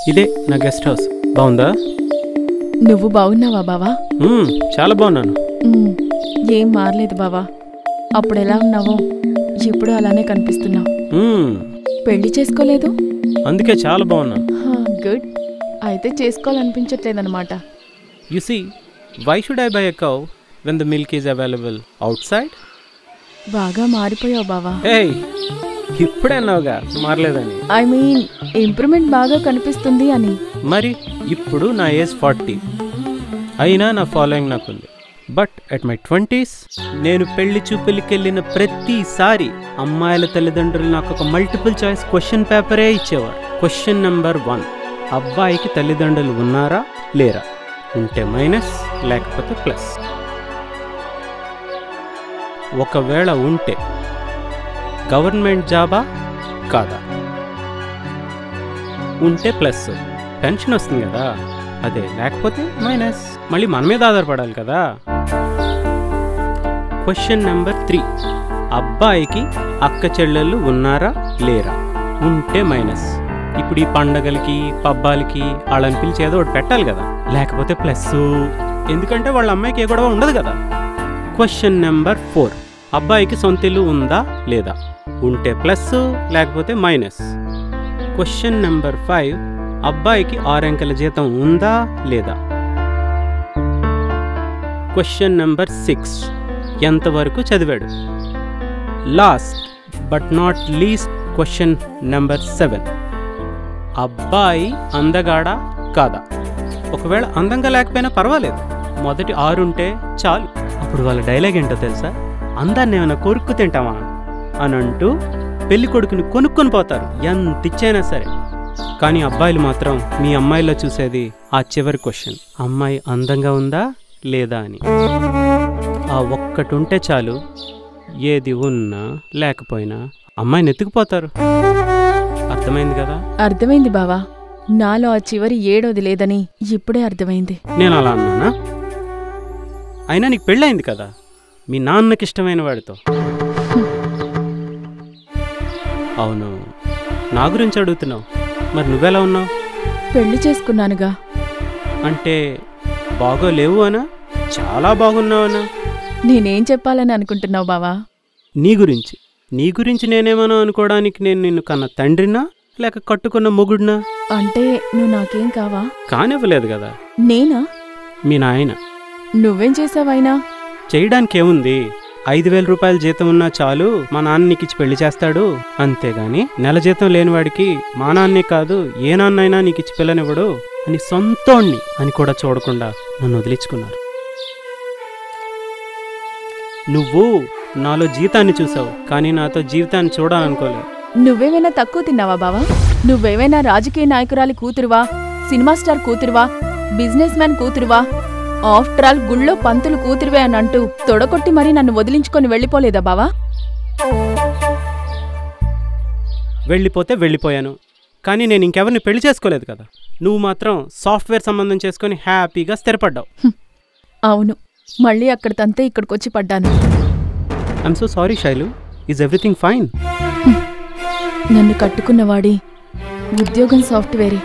ఇదే నా guest house. బాగుందా? నువ్వు బాగున్నావా బావా? చాలా బాగున్నాను. ఏం మారలేదు బావా. అప్పుడు ఎలా ఉన్నావో ఇప్పుడు అలానే కనిపిస్తున్నావు. పెళ్లి చేసుకోలేదు? అందుకే చాలా బాగున్నాను. గుడ్. అయితే చేసుకోవాలనిపించట్లేదన్నమాట. You see, why should I buy a cow when the milk is available outside? బాగా మారిపోయావు బావా. ఇప్పుడన్నావుగా మారలేదని. ఐ మీన్ ఇంప్రూవ్మెంట్ బాగా కనిపిస్తుంది అని. మరి ఇప్పుడు నా ఏజ్ 40 అయినా నా ఫాలోయింగ్ నాకుంది. బట్ ఎట్ మై 20s నేను పెళ్లి చూపులకెళ్ళిన ప్రతిసారి అమ్మాయిల తల్లిదండ్రులు నాకు ఒక మల్టిపుల్ చాయిస్ క్వశ్చన్ పేపరే ఇచ్చేవారు. క్వశ్చన్ నెంబర్ 1, అబ్బాయికి తల్లిదండ్రులు ఉన్నారా లేరా? ఉంటే మైనస్, లేకపోతే ప్లస్. ఒకవేళ ఉంటే గవర్నమెంట్ జాబా కాదా? ఉంటే ప్లస్, పెన్షన్ వస్తుంది కదా అదే, లేకపోతే మైనస్, మళ్ళీ మన మీద ఆధారపడాలి కదా. క్వశ్చన్ నెంబర్ 3, అబ్బాయికి అక్క చెల్లెళ్ళు ఉన్నారా లేరా? ఉంటే మైనస్. ఇప్పుడు ఈ పండగలకి పబ్బాలకి వాళ్ళని పిలిచి ఏదో ఒకటి పెట్టాలి కదా, లేకపోతే ప్లస్, ఎందుకంటే వాళ్ళ అమ్మాయికి ఏ గొడవ ఉండదు కదా. క్వశ్చన్ నెంబర్ 4, అబ్బాయికి సొంత ఇల్లు ఉందా లేదా? ఉంటే ప్లస్, లేకపోతే మైనస్. క్వశ్చన్ నెంబర్ 5, అబ్బాయికి 6 అంకెల జీతం ఉందా లేదా? క్వశ్చన్ నెంబర్ 6, ఎంతవరకు చదివాడు? Last but not least question number 7, అబ్బాయి అందగాడా కాదా? ఒకవేళ అందంగా లేకపోయినా పర్వాలేదు, మొదటి 6 ఉంటే చాలు. అప్పుడు వాళ్ళ డైలాగ్ ఏంటో తెలుసా? అందాన్ని ఏమైనా కొరుక్కు తింటామా అని అంటూ పెళ్లి కొడుకుని కొనుక్కొని పోతారు, ఎంత ఇచ్చైనా సరే. కానీ అబ్బాయిలు మాత్రం మీ అమ్మాయిలో చూసేది ఆ చివరి క్వశ్చన్, అమ్మాయి అందంగా ఉందా లేదా అని. ఆ ఒక్కటి ఉంటే చాలు, ఏది ఉన్నా లేకపోయినా అమ్మాయిని ఎత్తుకుపోతారు. అర్థమైంది కదా? అర్థమైంది బావా. నాలో ఆ చివరి ఏడోది లేదని ఇప్పుడే అర్థమైంది. నేను అలా అన్నానా? అయినా నీకు పెళ్ళయింది కదా మీ నాన్నకి ఇష్టమైన వాడితో. అవును, నా గురించి అడుగుతున్నావు, మరి నువ్వెలా ఉన్నావు? పెళ్లి చేసుకున్నానుగా. అంటే బాగోలేవు అనా, చాలా బాగున్నావనా? నేనేం చెప్పాలని అనుకుంటున్నావు బావా? నీ గురించి నేనేమనో అనుకోవడానికి నేను నిన్ను కన్న తండ్రినా లేక కట్టుకున్న మొగుడినా? అంటే నువ్వు నాకేం కావా? కానివ్వలేదు కదా. నేనా? మీ నాయన. నువ్వేం చేసావైనా? చేయడానికేముంది, 5,000 రూపాయల జీతం ఉన్నా చాలు మా నాన్న నీకిచ్చి పెళ్లి చేస్తాడు. అంతేగాని నెల జీతం లేనివాడికి మా నాన్నే కాదు ఏ నాన్నైనా నీకిచ్చి పిల్లనివ్వడు అని సొంతోణ్ణి అని కూడా చూడకుండా నన్ను వదిలించుకున్నారు. నువ్వు నాలో జీతాన్ని చూసావు, కానీ నాతో జీవితాన్ని చూడాలనుకోలేదు. నువ్వేమైనా తక్కువ తిన్నావా బావా? నువ్వేమైనా రాజకీయ నాయకురాలి కూతురువా, సినిమా స్టార్ కూతురువా, బిజినెస్ మ్యాన్ కూతురువా? ఆఫ్టర్ ఆల్ గుళ్ళో పంతులు కూతురువే అని అంటూ తొడకొట్టి మరీ నన్ను వదిలించుకొని వెళ్ళిపోలేదా బావా? వెళ్ళిపోతే వెళ్ళిపోయాను, కానీ నేను ఇంకెవరిని పెళ్లి చేసుకోలేదు కదా. నువ్వు మాత్రం సాఫ్ట్వేర్ సంబంధం చేసుకుని హ్యాపీగా స్థిరపడ్డావు. అవును, మళ్ళీ అక్కడ తంతే ఇక్కడికొచ్చి పడ్డాను. I'm so sorry Shailu, is everything fine? నన్ను కట్టుకున్నవాడి ఉద్యోగం సాఫ్ట్వేరే,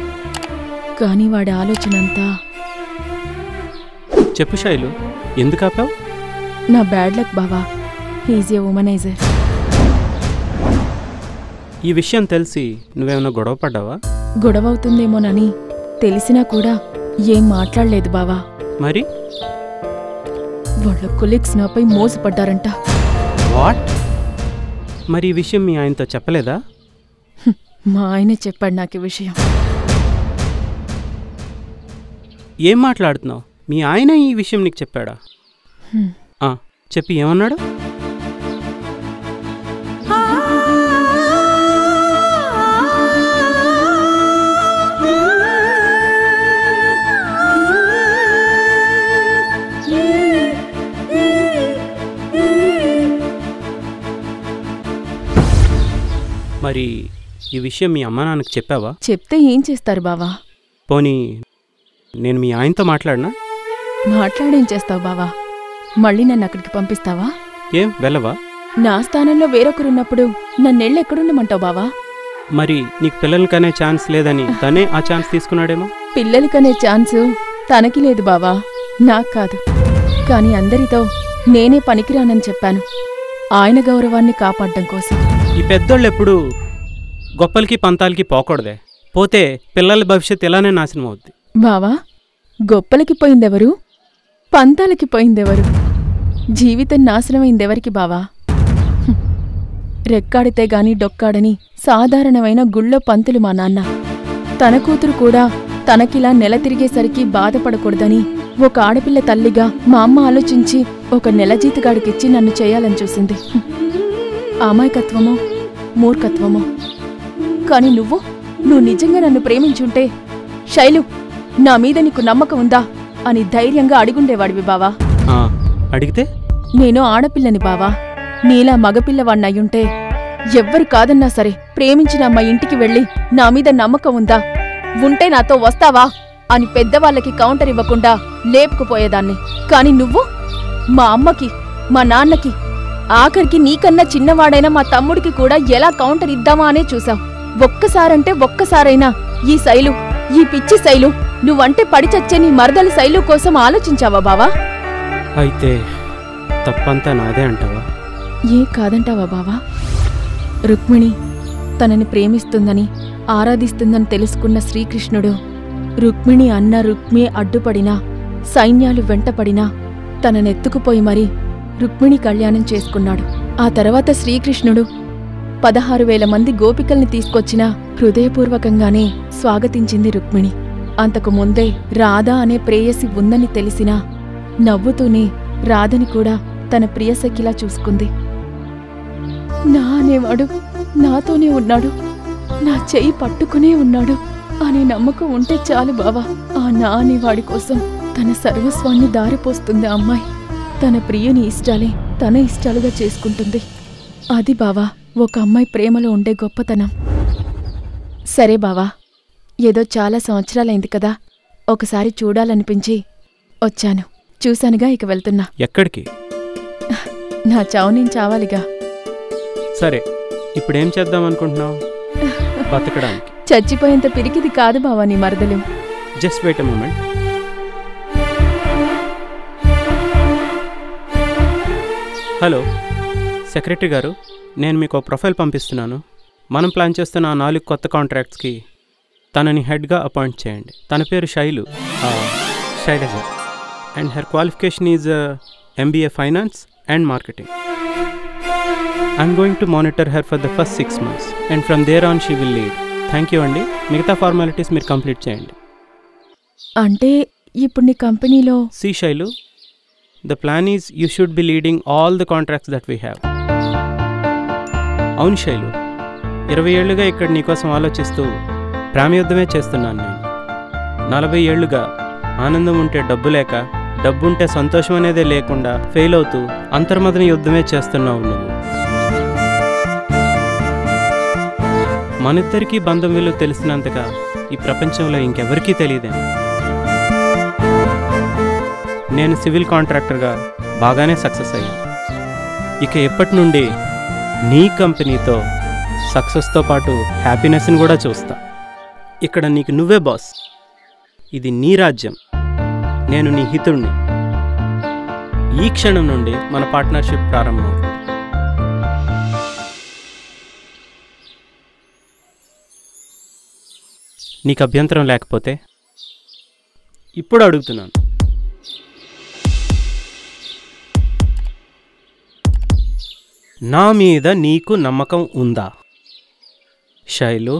కానీ వాడి ఆలోచన అంతా. చెప్పు శైలు, ఎందుకు ఆపావు? నా బ్యాడ్ లక్ బావా. He's a womaniser. ఈ విషయం తెలిసి నువ్వేమైనా గొడవ పడ్డావా? గొడవ అవుతుందేమోనని తెలిసినా కూడా ఏం మాట్లాడలేదు బావా. మరి వాళ్ళ కొలీగ్స్ నాపై మోసపడ్డారంట. వాట్? మరి ఈ విషయం మీ ఆయనతో చెప్పలేదా? మా ఆయనే చెప్పాడు నాకు ఈ విషయం. ఏం మాట్లాడుతున్నావు? మీ ఆయన ఈ విషయం నీకు చెప్పాడా? చెప్పి ఏమన్నాడు? మరి ఈ విషయం మీ అమ్మ నాన్నకు చెప్పావా? చెప్తే ఏం చేస్తారు బావా? పోనీ నేను మీ ఆయనతో మాట్లాడినా? మాట్లాడేం చేస్తావు బావా? మళ్ళీ నన్ను అక్కడికి పంపిస్తావా? ఏం వెళ్ళవా? నా స్థానంలో వేరొకరున్నప్పుడు నన్నెళ్ళెక్కడుండమంటావు బావా? మరి నీకు పిల్లలకనే ఛాన్స్ లేదని తనే ఆ ఛాన్స్ తీసుకున్నాడేమో. పిల్లలకనే ఛాన్సు తనకి లేదు బావా, నాకు కాదు. కాని అందరితో నేనే పనికిరానని చెప్పాను, ఆయన గౌరవాన్ని కాపాడడం కోసం. ఈ పెద్దోళ్ళు ఎప్పుడు గొప్పలకి పంతాలకి పోకూడదే, పోతే పిల్లల భవిష్యత్తు ఇలానే నాశనం అవుద్ది. బావా, గొప్పలకి పోయిందెవరు, పంతాలకి పోయిందెవరు, జీవితం నాశనమైందెవరికి బావా? రెక్కాడితే గాని డొక్కాడని సాధారణమైన గుళ్ళో పంతులు మా నాన్న. తన కూతురు కూడా తనకిలా నెల తిరిగేసరికి బాధపడకూడదని ఒక ఆడపిల్ల తల్లిగా మా అమ్మ ఆలోచించి ఒక నెల జీతగాడికిచ్చి నన్ను చేయాలని చూసింది. అమాయకత్వమో మూర్ఖత్వమో. కాని నువ్వు నిజంగా నన్ను ప్రేమించుంటే, శైలు నా మీద నీకు నమ్మకం ఉందా అని ధైర్యంగా అడిగుండేవాడివి బావా. అడిగితే? నేను ఆడపిల్లని బావా, నీలా మగపిల్లవాణ్ణయ్యుంటే ఎవ్వరు కాదన్నా సరే ప్రేమించిన మా ఇంటికి వెళ్ళి నా మీద నమ్మకం ఉందా, ఉంటే నాతో వస్తావా అని పెద్దవాళ్ళకి కౌంటర్ ఇవ్వకుండా లేపుకుపోయేదాన్ని. కాని నువ్వు మా అమ్మకి, మా నాన్నకి, ఆఖరికి నీకన్నా చిన్నవాడైన మా తమ్ముడికి కూడా ఎలా కౌంటర్ ఇద్దామా అనే చూసావు. ఒక్కసారంటే ఒక్కసారైనా ఈ శైలు, ఈ పిచ్చి శైలు, నువ్వంటే పడిచచ్చే నీ మరదలి శైలు కోసం ఆలోచించావా బావా? అయితే తప్పంతా నాదే అంటావా? ఏ కాదంటావా బావా? రుక్మిణి తనని ప్రేమిస్తుందని, ఆరాధిస్తుందని తెలుసుకున్న శ్రీకృష్ణుడు రుక్మిణి అన్న రుక్మి అడ్డుపడినా, సైన్యాలు వెంటపడినా తననెత్తుకుపోయి మరీ రుక్మిణి కళ్యాణం చేసుకున్నాడు. ఆ తర్వాత శ్రీకృష్ణుడు 16,000 మంది గోపికల్ని తీసుకొచ్చినా హృదయపూర్వకంగానే స్వాగతించింది రుక్మిణి. అంతకు ముందే రాధ అనే ప్రేయసి ఉందని తెలిసినా నవ్వుతూనే రాధని కూడా తన ప్రియసఖిలా చూసుకుంది. నా అనేవాడు నాతోనే ఉన్నాడు, నా చెయ్యి పట్టుకునే ఉన్నాడు అనే నమ్మకం ఉంటే చాలు బావా. ఆ నా అనేవాడి కోసం తన సర్వస్వాన్ని దారిపోస్తుంది ఆ అమ్మాయి. తన ప్రియుని ఇష్టాలే తన ఇష్టాలుగా చేసుకుంటుంది. అది బావా ఒక అమ్మాయి ప్రేమలో ఉండే గొప్పతనం. సరే బావా, ఏదో చాలా సంవత్సరాలైంది కదా, ఒకసారి చూడాలనిపించి వచ్చాను. చూశానుగా, ఇక వెళ్తున్నా. ఎక్కడికి? నా చావు నేను చావాలిగా. సరే, ఇప్పుడేం చేద్దాం అనుకుంటున్నావు? బతకడానికి. చచ్చిపోయేంత పిరికిది కాదు బావా నీ మరదలు. Just wait a moment. Hello secretary గారు, నేను మీకు ఒక ప్రొఫైల్ పంపిస్తున్నాను. మనం ప్లాన్ చేస్తున్న ఆ 4 కొత్త కాంట్రాక్ట్స్కి తనని హెడ్గా అపాయింట్ చేయండి. తన పేరు Shailu, Shailaja, and her qualification is MBA Finance and Marketing. I'm going to monitor her for the first 6 months and from there on she will lead. Thank you అండి. మిగతా ఫార్మాలిటీస్ మీరు కంప్లీట్ చేయండి. అంటే ఇప్పుడు నీ కంపెనీలో? See Shailu, the plan is you should be leading all the contracts that we have. అవును శైలు, 20 ఏళ్లుగా ఇక్కడ నీకోసం ఆలోచిస్తూ ప్రేమయుద్ధమే చేస్తున్నాను నేను. 40 ఏళ్లుగా ఆనందం ఉంటే డబ్బు లేక, డబ్బుంటే సంతోషం అనేదే లేకుండా ఫెయిల్ అవుతూ అంతర్మదన యుద్ధమే చేస్తున్నావు నువ్వు. మనిద్దరికీ బంధం విలువ తెలిసినంతగా ఈ ప్రపంచంలో ఇంకెవరికీ తెలియదేమో. నేను సివిల్ కాంట్రాక్టర్గా బాగానే సక్సెస్ అయ్యాను. ఇక ఎప్పటి నుండి నీ కంపెనీతో సక్సెస్తో పాటు హ్యాపీనెస్ని కూడా చూస్తా. ఇక్కడ నీకు నువ్వే బాస్. ఇది నీ రాజ్యం, నేను నీ హితుడిని. ఈ క్షణం నుండి మన పార్ట్నర్షిప్ ప్రారంభం. నీకు అభ్యంతరం లేకపోతే ఇప్పుడు అడుగుతున్నాను, నా మీద నీకు నమ్మకం ఉందా శైలు?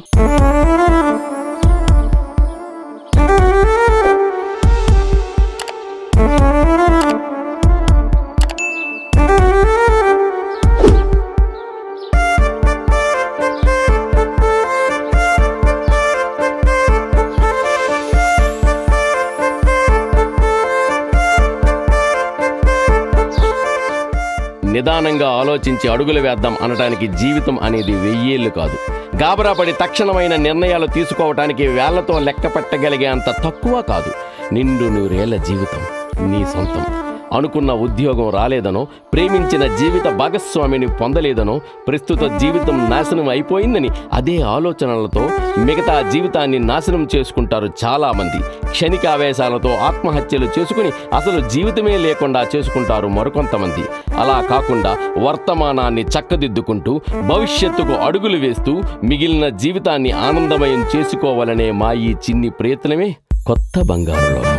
నిదానంగా ఆలోచించి అడుగులు వేద్దాం అనటానికి జీవితం అనేది 1000 ఏళ్ళు కాదు. గాబరాపడి తక్షణమైన నిర్ణయాలు తీసుకోవటానికి వేళ్లతో లెక్క పెట్టగలిగే అంత తక్కువ కాదు. నిండు 100 ఏళ్ల జీవితం నీ సొంతం. అనుకున్న ఉద్యోగం రాలేదనో, ప్రేమించిన జీవిత భాగస్వామిని పొందలేదనో, ప్రస్తుత జీవితం నాశనం అయిపోయిందని అదే ఆలోచనలతో మిగతా జీవితాన్ని నాశనం చేసుకుంటారు చాలామంది. క్షణికావేశాలతో ఆత్మహత్యలు చేసుకుని అసలు జీవితమే లేకుండా చేసుకుంటారు మరికొంతమంది. అలా కాకుండా వర్తమానాన్ని చక్కదిద్దుకుంటూ భవిష్యత్తుకు అడుగులు వేస్తూ మిగిలిన జీవితాన్ని ఆనందమయం చేసుకోవాలనే మా ఈ చిన్ని ప్రయత్నమే కొత్త బంగారు లోకం.